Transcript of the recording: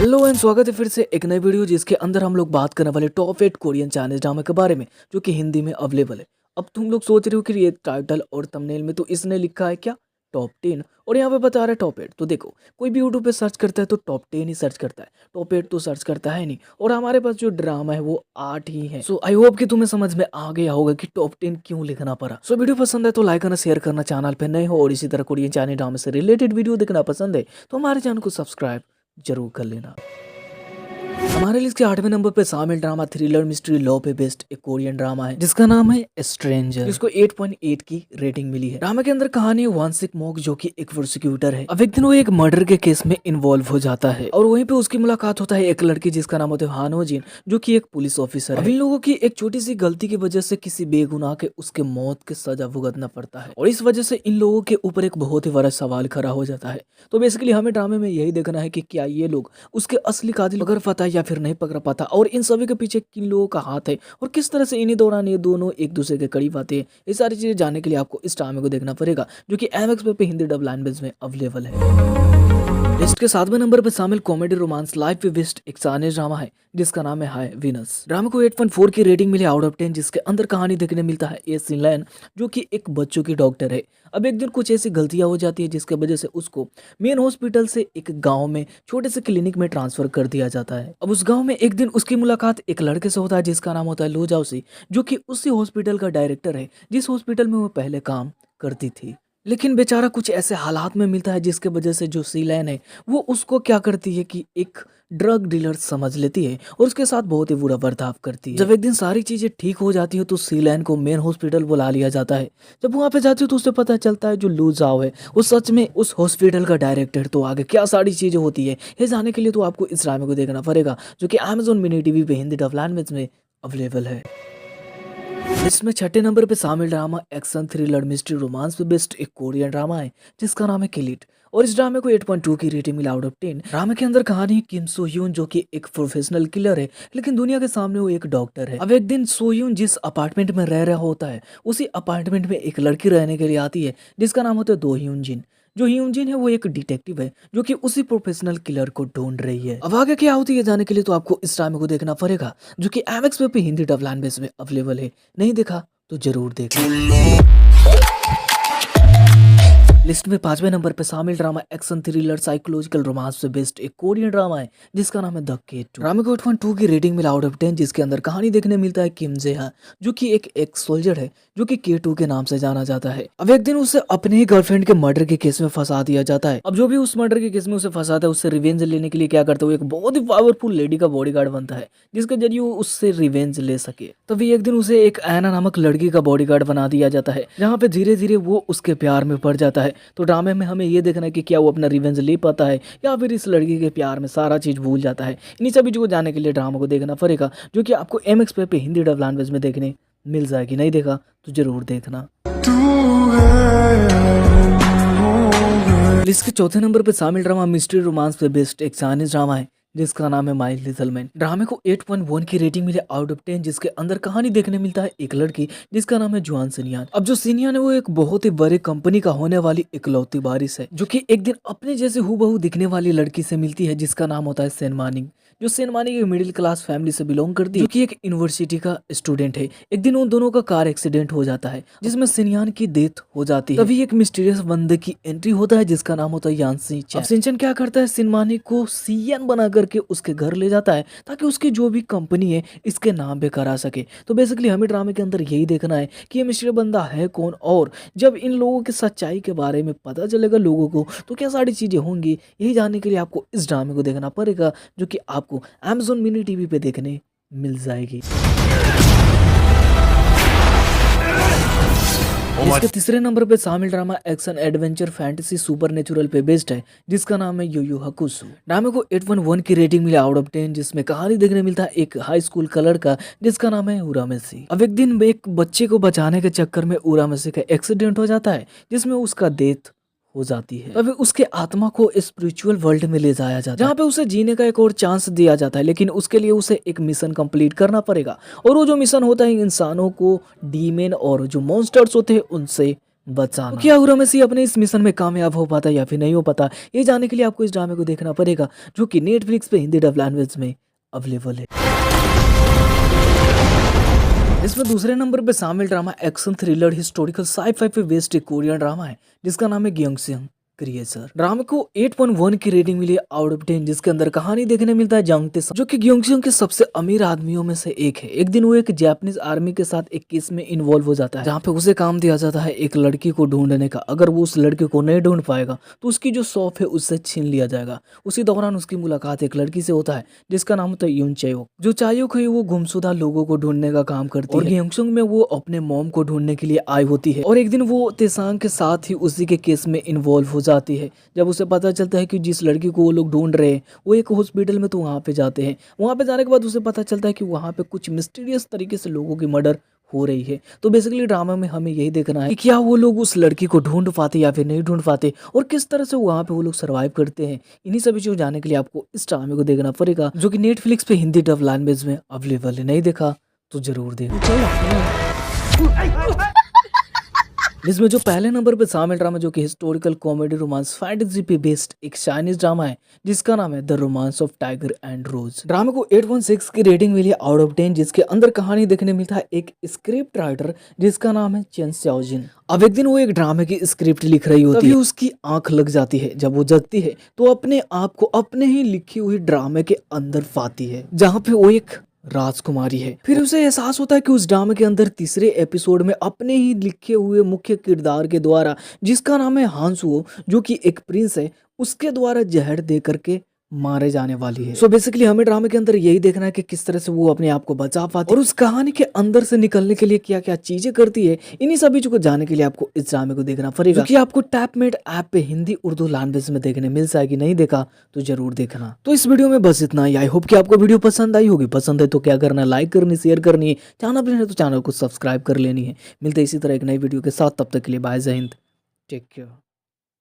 Hello and स्वागत है फिर से एक नई वीडियो जिसके अंदर हम लोग बात करने वाले टॉप 8 कोरियन चाइनीज ड्रामा के बारे में जो कि हिंदी में अवेलेबल है। अब तुम लोग सोच रहे हो कि ये टाइटल और थंबनेल में तो इसने लिखा है क्या टॉप 10 और यहाँ पे बता रहा है टॉप 8। तो देखो कोई भी यूट्यूब पे सर्च करता है तो टॉप 10 ही सर्च करता है, टॉप 8 तो सर्च करता है नहीं। और हमारे पास जो ड्रामा है वो 8 ही है। सो आई होप कि तुम्हें समझ में आ गया होगा कि टॉप 10 क्यों लिखना पड़ा। सो वीडियो पसंद है तो लाइक करना, शेयर करना, चैनल पे नए हो और इसी तरह कोरियन चाइनीज ड्रामा से रिलेटेड वीडियो देखना पसंद है तो हमारे चैनल को सब्सक्राइब जरूर कर लेना। हमारे लिस्ट के 8वें नंबर पे शामिल ड्रामा थ्रिलर मिस्ट्री लॉ पे बेस्ड एक कोरियन ड्रामा है जिसका नाम है स्ट्रेंजर, जिसको 8.8 की रेटिंग मिली है। ड्रामा के अंदर कहानी है वानसिक मोक जो कि एक प्रोसिक्यूटर है। अब एक दिन वो एक मर्डर के केस में इन्वॉल्व हो जाता है और वहीं पे उसकी मुलाकात होता है एक लड़की जिसका नाम होता है हानो जिन जो कि एक पुलिस ऑफिसर है। इन लोगों की एक छोटी सी गलती की वजह से किसी बेगुनाह के उसके मौत की सजा भुगतना पड़ता है और इस वजह से इन लोगों के ऊपर एक बहुत ही बड़ा सवाल खड़ा हो जाता है। तो बेसिकली हमें ड्रामे में यही देखना है कि क्या ये लोग उसके असली कातिल पकड़ पाता है या फिर नहीं पकड़ पाता और इन सभी के पीछे किन लोगों का हाथ है और किस तरह से इन्हीं दौरान ये दोनों एक दूसरे के करीब आते हैं। ये सारी चीजें जानने के लिए आपको इस ड्रामे को देखना पड़ेगा जो कि एमएक्स पे हिंदी डब लैंग्वेज में अवेलेबल है। लिस्ट के 7वें नंबर पर शामिल कॉमेडी रोमांस लाइफ वी विस्ट एक चाइनीज ड्रामा है जिसका नाम है हाय वीनस। ड्रामा को 8.4 की रेटिंग मिली आउट ऑफ 10 जिसके अंदर कहानी देखने मिलता है ए सिनलैन जो कि एक बच्चों की डॉक्टर है। अब एक दिन कुछ ऐसी गलतियां हो जाती है जिसके वजह से उसको मेन हॉस्पिटल से एक गांव में छोटे से क्लिनिक में ट्रांसफर कर दिया जाता है। अब उस गांव में एक दिन उसकी मुलाकात एक लड़के से होता है जिसका नाम होता है लो जाओसी जो कि उसी हॉस्पिटल का डायरेक्टर है जिस हॉस्पिटल में वो पहले काम करती थी। लेकिन बेचारा कुछ ऐसे हालात में मिलता है जिसके वजह से जो सीलैन है वो उसको क्या करती है कि एक ड्रग डीलर समझ लेती है और उसके साथ बहुत ही बुरा बर्ताव करती है। जब एक दिन सारी चीजें ठीक हो जाती है तो सीलैन को मेन हॉस्पिटल बुला लिया जाता है। जब वहां पे जाती है तो उसे पता चलता है जो लू जाओ है वो सच में उस हॉस्पिटल का डायरेक्टर। तो आगे क्या सारी चीजें होती है ये जानने के लिए तो आपको इस ड्रामे को देखना पड़ेगा जो कि Amazon मिनी टीवी पे हिंदी डब लैंग्वेज में अवेलेबल है। इसमें 6ठे नंबर पे शामिल drama action thriller mystery romance पे बेस्ड एक कोरियन ड्रामा है जिसका नाम है किलिट और इस ड्रामे को 8.2 की रेटिंग मिला आउट ऑफ 10। ड्रामे के अंदर कहानी है किम सो ह्यून जो कि एक प्रोफेशनल किलर है लेकिन दुनिया के सामने वो एक डॉक्टर है। अब एक दिन सो ह्यून जिस अपार्टमेंट में रह रहा होता है उसी अपार्टमेंट में एक लड़की रहने के लिए आती है जिसका नाम होता है दो ह्यून जिन। जो ह्यून जिन है वो एक डिटेक्टिव है जो कि उसी प्रोफेशनल किलर को ढूंढ रही है। अब आगे क्या होती है जाने के लिए तो आपको इस ड्रामे को देखना पड़ेगा जो कि एमएक्स पे हिंदी डब लैंग्वेज में अवेलेबल है। नहीं देखा तो जरूर देखना। लिस्ट में 5वें नंबर पे शामिल drama action thriller psychological romance से बेस्ड एक कोरियन ड्रामा है जिसका नाम है द केट। ड्रामे को 8.2 की रेटिंग मिला आउट ऑफ 10 जिसके अंदर कहानी देखने मिलता है किम जेहा जो कि एक एक्स सोल्जर है जो कि K2 के नाम से जाना जाता है। अब एक दिन उसे अपने ही गर्लफ्रेंड के मर्डर के केस में फंसा दिया जाता है। अब जो भी उस मर्डर के केस में उसे फंसाता है उससे रिवेंज लेने के लिए क्या करता है वो एक बहुत ही पावरफुल लेडी का बॉडीगार्ड बनता है जिसके जरिए वो उससे रिवेंज ले सके। तभी एक दिन उसे एक ऐना नामक लड़की का बॉडीगार्ड बना दिया जाता है जहाँ पे धीरे धीरे वो उसके प्यार में पड़ जाता है। तो ड्रामे में हमें ये देखना है कि क्या वो अपना रिवेंज ले पाता है या फिर इस लड़की के प्यार में सारा चीज भूल जाता है। इन्हीं सभी चीजों को जानने के लिए ड्रामा को देखना पड़ेगा जो कि आपको एमएक्स पे हिंदी डब लैंग्वेज में देखने मिल जाएगी। नहीं देखा तो जरूर देखना। लिस्ट के 4थे नंबर पे शामिल ड्रामा मिस्ट्री रोमांस पे बेस्ड एक चाइनीज ड्रामा है जिसका नाम है माय लिटिल मैन। ड्रामे को 8.1 की रेटिंग मिली आउट ऑफ 10 जिसके अंदर कहानी देखने मिलता है एक लड़की जिसका नाम है जुआन सिनियान। अब जो सिनियान है वो एक बहुत ही बड़े कंपनी का होने वाली इकलौती वारिस है जो कि एक दिन अपने जैसे हूबहू दिखने वाली लड़की से मिलती है जिसका नाम होता है सेन मानिंग जो सेन मानिंग एक मिडिल क्लास फैमिली से बिलोंग करती है जो कि एक यूनिवर्सिटी का स्टूडेंट है। एक दिन उन दोनों का कार एक्सीडेंट हो जाता है जिसमें सिनियान की डेथ हो जाती है। तभी एक मिस्टीरियस बंदे की एंट्री होता है जिसका नाम होता है यानसी चैन। सिंचन क्या करता है सेन मानिंग को सीएन बना करके उसके घर ले जाता है ताकि उसकी जो भी कंपनी है इसके नाम पे करा सके। तो बेसिकली हमें ड्रामे के अंदर यही देखना है कि ये मिस्टीरियस बंदा है कौन और जब इन लोगों की सच्चाई के बारे में पता चलेगा लोगों को तो क्या सारी चीजें होंगी। यही जानने के लिए आपको इस ड्रामे को देखना पड़ेगा जो कि आपको Amazon मिनी टीवी पे देखने मिल जाएगी। इसके 3रे नंबर पे शामिल drama action adventure fantasy supernatural पे बेस्ड है जिसका नाम है यू यू हकुसु। ड्रामे को 8.1 की रेटिंग मिली आउट ऑफ 10 जिसमें कहानी देखने मिलता है एक हाई स्कूल का लड़का जिसका नाम है उरामेसी। अब एक दिन एक बच्चे को बचाने के चक्कर में उरामेसी का एक्सीडेंट हो जाता है जिसमें उसका डेथ हो जाती है। तभी उसके आत्मा को स्पिरिचुअल वर्ल्ड में ले जाया जाता है जहाँ पे उसे जीने का एक और चांस दिया जाता है लेकिन उसके लिए उसे एक मिशन कंप्लीट करना पड़ेगा और वो जो मिशन होता है इंसानों को डीमन और जो मॉन्स्टर्स होते हैं उनसे बचाना। तो क्या उर्वशी अपने इस मिशन में कामयाब हो पाता या फिर नहीं हो पाता, ये जानने के लिए आपको इस ड्रामे को देखना पड़ेगा, जो कि नेटफ्लिक्स पे हिंदी डब लैंग्वेज में अवेलेबल है। इसमें दूसरे नंबर पे शामिल drama action thriller historical sci-fi पे बेस्ड एक कोरियन ड्रामा है जिसका नाम है ग्यंगसेंग क्रिएचर। ड्रामे को 8.1 की रेटिंग मिली है आउट ऑफ 10, जिसके अंदर कहानी देखने मिलता है जंग ते जो कि ग्यंगसेंग के सबसे अमीर आदमियों में से एक है। एक दिन वो एक जापानीज आर्मी के साथ एक केस में इन्वॉल्व हो जाता है, जहाँ पे उसे काम दिया जाता है एक लड़की को ढूंढने का। अगर वो उस लड़की को नहीं ढूंढ पाएगा तो उसकी जो शॉप है उससे छीन लिया जाएगा। उसी दौरान उसकी मुलाकात एक लड़की से होता है जिसका नाम होता है यून चायोक। जो चायोक है वो गुमशुदा लोगों को ढूंढने का काम करती है और ग्यंगसेंग में वो अपने मॉम को ढूंढने के लिए आई होती है। और एक दिन वो तेसांग के साथ ही उसी के केस में इन्वॉल्व हो जाती है। जब उसे पता चलता है कि जिस लड़की को वो लोग ढूंढ रहे हैं वो एक हॉस्पिटल में, तो वहाँ पे जाते हैं। वहाँ पे जाने के बाद उसे पता चलता है कि वहाँ पे कुछ मिस्टीरियस तरीके से लोगों की मर्डर हो रही है। तो बेसिकली ड्रामा में हमें यही देखना है कि क्या वो लोग उस लड़की को ढूंढ पाते या फिर नहीं ढूंढ पाते और किस तरह से वहाँ पे वो लोग सर्वाइव करते हैं। इन्हीं सभी चीज़ जानने के लिए आपको इस ड्रामे को देखना पड़ेगा, जो कि नेटफ्लिक्स पे हिंदी डब लैंग्वेज में अवेलेबल है। नहीं देखा तो जरूर देखो। इसमें जो पहले नंबर पे शामिल ड्रामा जो कि हिस्टोरिकल कॉमेडी रोमांस फैंटेसी पे बेस्ड एक चाइनीज ड्रामा है जिसका नाम है the romance of tiger and rose. Drama को 8.6 की रेटिंग मिली है आउट ऑफ 10, जिसके अंदर कहानी देखने मिलता है एक स्क्रिप्ट राइटर जिसका नाम है चेन स्याओजिन। अब एक दिन वो एक ड्रामे की स्क्रिप्ट लिख रही होती है, उसकी आंख लग जाती है। जब वो जगती है तो अपने आप को अपने ही लिखी हुई ड्रामे के अंदर पाती है, जहाँ पे वो एक राजकुमारी है। फिर उसे एहसास होता है कि उस ड्रामे के अंदर तीसरे एपिसोड में अपने ही लिखे हुए मुख्य किरदार के द्वारा, जिसका नाम है हांसुओ, जो कि एक प्रिंस है, उसके द्वारा जहर दे करके मारे जाने वाली है। सो बेसिकली हमें ड्रामे के अंदर यही देखना है कि किस तरह से वो अपने आप को बचा पाती है और उस कहानी के अंदर से निकलने के लिए क्या क्या चीजें करती है। इन्हीं सभी चीजों को जानने के लिए आपको इस ड्रामे को देखना पड़ेगा, जो कि आपको टैपमेट ऐप पे हिंदी उर्दू लैंग्वेज में देखने मिल जाएगी। नहीं देखा तो जरूर देखना। तो इस वीडियो में बस इतना ही। आई होप कि आपको वीडियो पसंद आई होगी। पसंद है तो क्या करना, लाइक करनी, शेयर करनी है, चैनल पर तो चैनल को सब्सक्राइब कर लेनी है। मिलते इसी तरह एक नई वीडियो के साथ, तब तक के लिए बाय, जय हिंद, टेक केयर।